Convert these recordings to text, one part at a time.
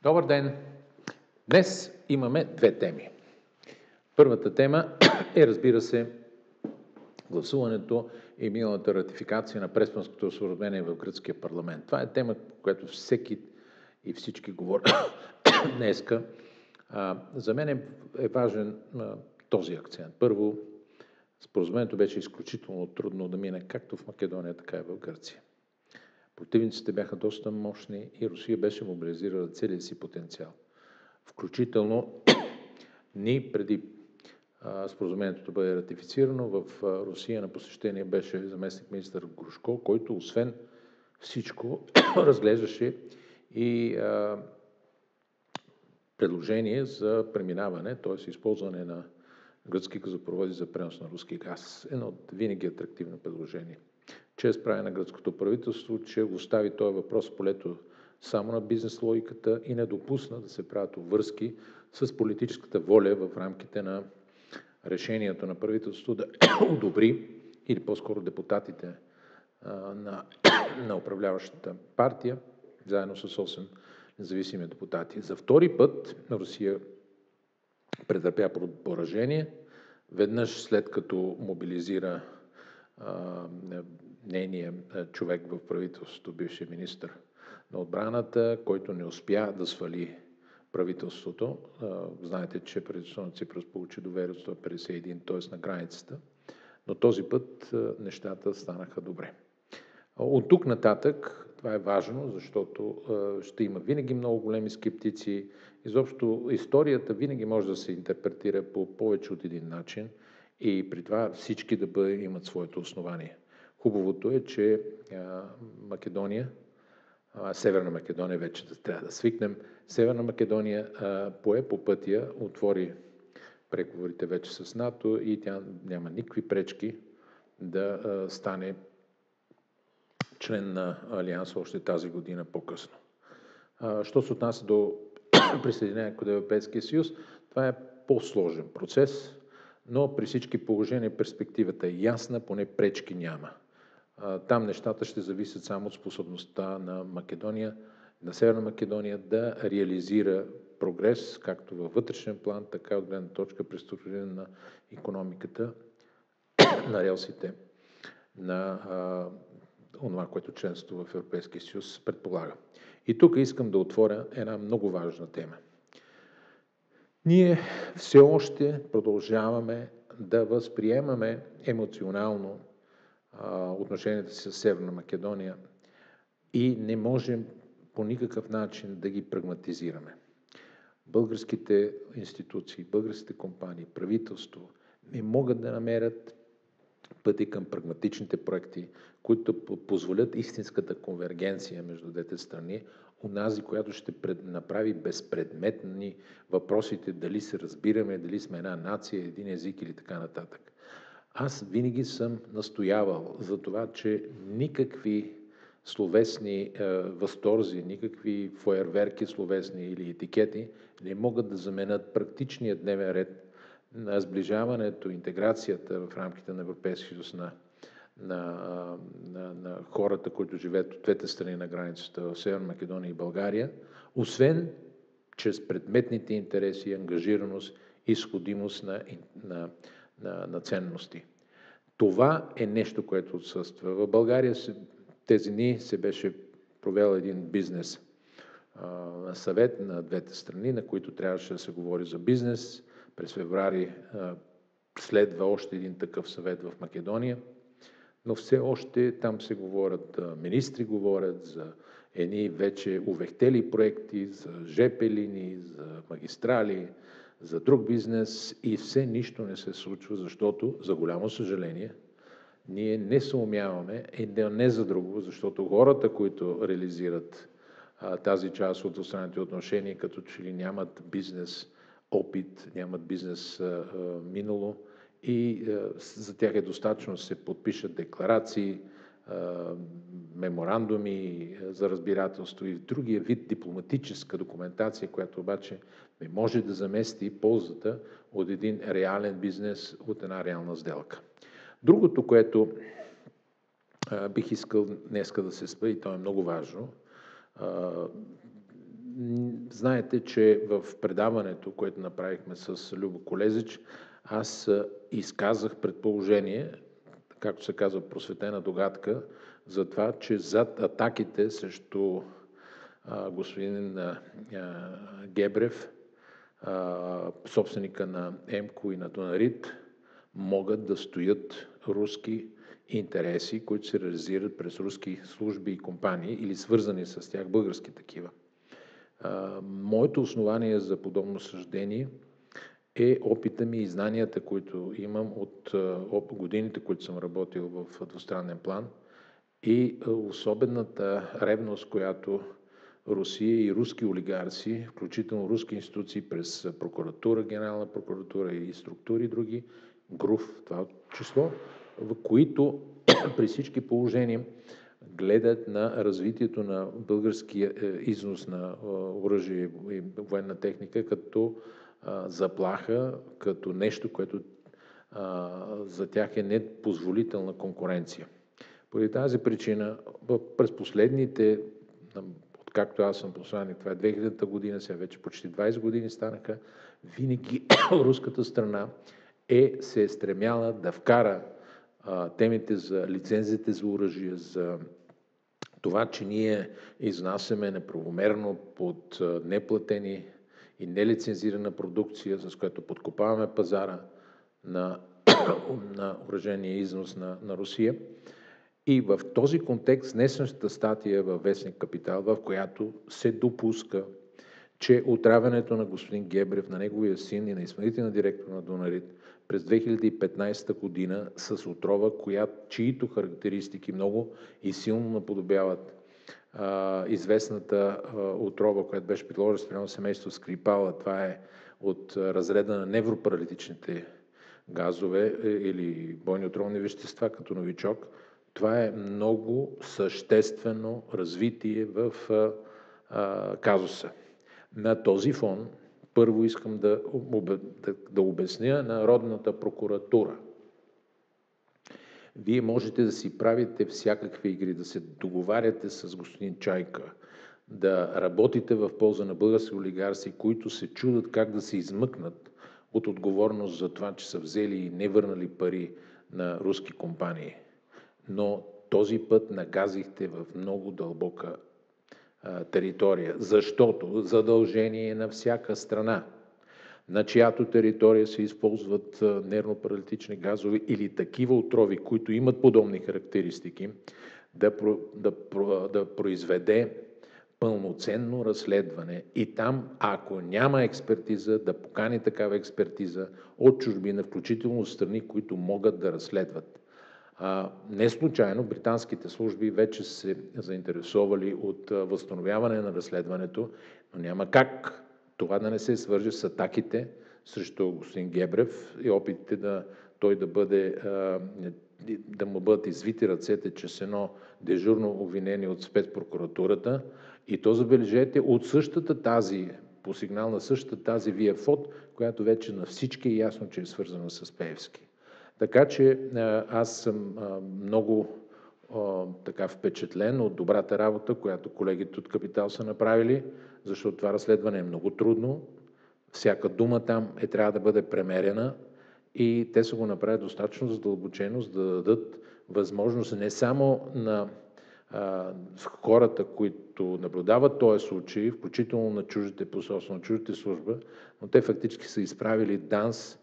Добър ден! Днес имаме две теми. Първата тема е, разбира се, гласуването и миналата ратификация на Преспанското споразумение в гръцкия парламент. Това е тема, по която всеки и всички говорят днеска. За мен е важен този акцент. Първо, споразумението беше изключително трудно да мине както в Македония, така и в Гърция. Противниците бяха доста мощни и Русия беше мобилизирала целия си потенциал. Включително преди споразумението да бъде ратифицирано, в Русия на посещение беше заместник-министър Грушко, който освен всичко разглеждаше и предложение за преминаване, т.е. използване на гръцки газопроводи за пренос на руски газ. Едно от винаги атрактивно предложение. Чест прави на гръцкото правителство, че остави този въпрос в полето само на бизнес логиката и не допусна да се правят обвръзки с политическата воля в рамките на решението на правителството да одобри, или по-скоро депутатите на управляващата партия, заедно с 8 независими депутати. За втори път Русия претърпя поражение, веднъж след като мобилизира нейния човек в правителството, бившия министър на отбраната, който не успя да свали правителството. Знаете, че правителството на Ципрас получи доверие от 151, т.е. на границата, но този път нещата станаха добре. От тук нататък, това е важно, защото ще има винаги много големи скептици. Изобщо историята винаги може да се интерпретира по повече от един начин и при това всички да имат своето основание. Хубавото е, че Македония, Северна Македония, вече трябва да свикнем, Северна Македония пое по пътя, отвори преговорите вече с НАТО и тя няма никакви пречки да стане член на Алианса още тази година по-късно. Що се отнася до присъединението към Европейския съюз, това е по-сложен процес, но при всички положения перспективата е ясна, поне пречки няма. Там нещата ще зависят само от способността на Македония, на Северна Македония да реализира прогрес, както във вътрешен план, така и от гледна точка преструктуриране на икономиката, на релсите, на това, което членство в Европейския съюз предполага. И тук искам да отворя една много важна тема. Ние все още продължаваме да възприемаме емоционално отношенията си с Северна Македония и не можем по никакъв начин да ги прагматизираме. Българските институции, българските компании, правителство не могат да намерят пъти към прагматичните проекти, които позволят истинската конвергенция между двете страни, онази, която ще направи безпредметни въпросите дали се разбираме, дали сме една нация, един език или така нататък. Аз винаги съм настоявал за това, че никакви словесни възторзи, никакви фойерверки словесни или етикети не могат да заменят практичния дневен ред на сближаването, интеграцията в рамките на Европейския съюз на хората, които живеят от двете страни на границата в Северна Македония и България, освен чрез предметните интереси, ангажираност и сходимост на ценности. Това е нещо, което отсъства. В България тези дни се беше провел един бизнес съвет на двете страни, на които трябваше да се говори за бизнес. През февруари следва още един такъв съвет в Македония, но все още там се говорят, министри говорят за едни вече увехтели проекти, за ЖП линии, за магистрали, за друг бизнес и все нищо не се случва, защото, за голямо съжаление, ние не съумяваме и не за друго, защото хората, които реализират тази част от двустранните отношения, като че ли нямат бизнес опит, нямат бизнес минало и за тях е достатъчно да се подпишат декларации, меморандуми за разбирателство и в другия вид дипломатическа документация, която обаче не може да замести ползата от един реален бизнес, от една реална сделка. Другото, което бих искал днеска да се спра, и то е много важно, Знаете, че в предаването, което направихме с Любо Колезич, аз изказах предположение, както се казва, просветена догадка, за това, че зад атаките срещу господин Гебрев, собственика на ЕМКО и на Донарит, могат да стоят руски интереси, които се реализират през руски служби и компании или свързани с тях български такива. Моето основание за подобно съждение е опита ми и знанията, които имам от годините, които съм работил в двустранен план, и особената ревност, която Русия и руски олигарси, включително руски институции през прокуратура, генерална прокуратура и структури други, ГРУФ, това число, в които при всички положения гледат на развитието на българския износ на оръжие и военна техника като заплаха, като нещо, което за тях е непозволителна конкуренция. Поради тази причина, през последните, откакто аз съм посланик, това е 2000-та година, сега вече почти 20 години станаха, винаги руската страна се е стремяла да вкара темите за лицензите за оръжие, за това, че ние изнасяме неправомерно под неплатени и нелицензирана продукция, с която подкопаваме пазара на оръжейния износ на Русия. И в този контекст днешната статия във вестник Капитал, в която се допуска, че отравянето на господин Гебрев, на неговия син и на изпълнителния директор на Донарит през 2015 година с отрова, чието характеристики много и силно наподобяват известната отрова, която беше приложена спрямо семейство Скрипала. Това е от разреда на невропаралитичните газове или бойни отровни вещества, като новичок. Това е много съществено развитие в казуса. На този фон първо искам да обясня на Народната прокуратура. Вие можете да си правите всякакви игри, да се договаряте с господин Чайка, да работите в полза на български олигарси, които се чудат как да се измъкнат от отговорност за това, че са взели и не върнали пари на руски компании. Но този път нагазихте в много дълбока територия, защото задължение на всяка страна, на чиято територия се използват нервно-паралитични газове или такива отрови, които имат подобни характеристики, да произведе пълноценно разследване и там, ако няма експертиза, да покани такава експертиза от чужбина, включително от страни, които могат да разследват. Не случайно британските служби вече се заинтересовали от възстановяване на разследването, но няма как това да не се свърже с атаките срещу господин Гебрев и опитите да му бъдат извити ръцете чрез едно дежурно обвинение от спецпрокуратурата, и то, забележете, от същата тази, по сигнал на същата тази ВИАФОД, която вече на всички е ясно, че е свързана с Пеевски. Така че аз съм много така впечатлен от добрата работа, която колегите от Капитал са направили, защото това разследване е много трудно. Всяка дума там трябва да бъде премерена и те са го направили достатъчно задълбочено, за да дадат възможност не само на хората, които наблюдават този случай, включително на чуждите посолства, на чуждите служба, но те фактически са изправили ДАНС,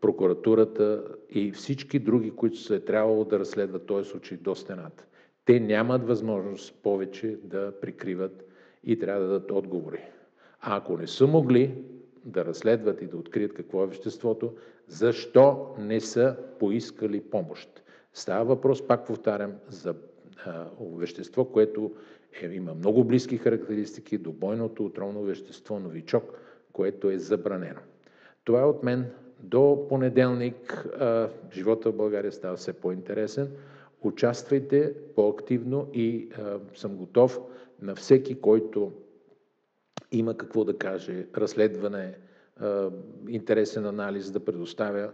прокуратурата и всички други, които са трябвало да разследват този случай до стената. Те нямат възможност повече да прикриват и трябва да дадат отговори. А ако не са могли да разследват и да открият какво е веществото, защо не са поискали помощ? Става въпрос, пак повтарям, за вещество, което има много близки характеристики до бойното отровно вещество новичок, което е забранено. Това е от мен. До понеделник живота в България става все по-интересен. Участвайте по-активно и съм готов на всеки, който има какво да каже, разследване, интересен анализ да предоставя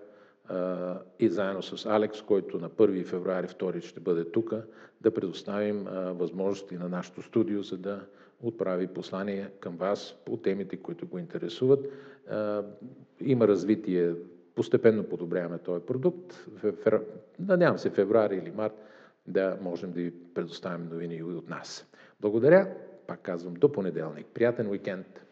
и заедно с Алекс, който на 1 февруари, втори ще бъде тук, да предоставим възможности на нашето студио, за да отправи послание към вас по темите, които го интересуват. Има развитие, постепенно подобряваме този продукт. Надявам се февруари или март да можем да ви предоставим новини и от нас. Благодаря. Пак казвам, до понеделник. Приятен уикенд!